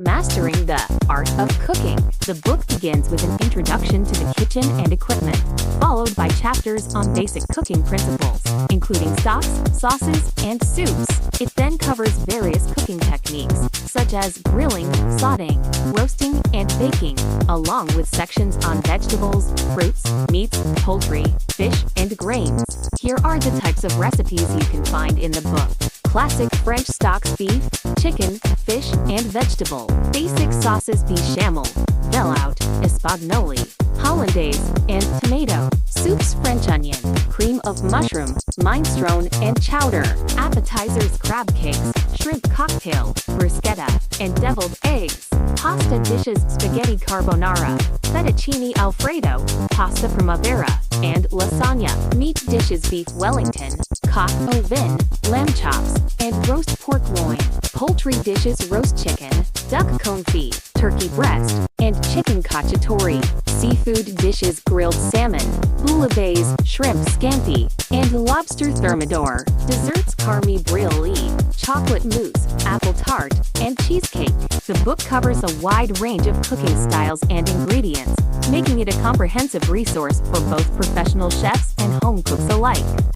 Mastering the Art of Cooking. The book begins with an introduction to the kitchen and equipment, followed by chapters on basic cooking principles, including stocks, sauces, and soups. It then covers various cooking techniques, such as grilling, sautéing, roasting, and baking, along with sections on vegetables, fruits, meats, poultry, fish, and grains. Here are the types of recipes you can find in the book. Classic French stocks: beef, chicken, fish, and vegetable. Basic sauces: bechamel, velouté, espagnole, hollandaise, and tomato. Soups: French onion, cream of mushroom, minestrone, and chowder. Appetizers: crab cakes, shrimp cocktail, bruschetta, and deviled eggs. Pasta dishes: spaghetti carbonara, fettuccine alfredo, pasta primavera, and lasagna. Meat dishes: beef Wellington, coq au vin, lamb chops, and roast pork loin. Poultry dishes: roast chicken, duck confit, turkey breast, and chicken cacciatore. Seafood dishes: grilled salmon, bouillabaisse, shrimp scampi, and lobster thermidor. Desserts: carmi brioche, chocolate mousse, apple tart, and cheesecake. The book covers a wide range of cooking styles and ingredients, making it a comprehensive resource for both professional chefs and home cooks alike.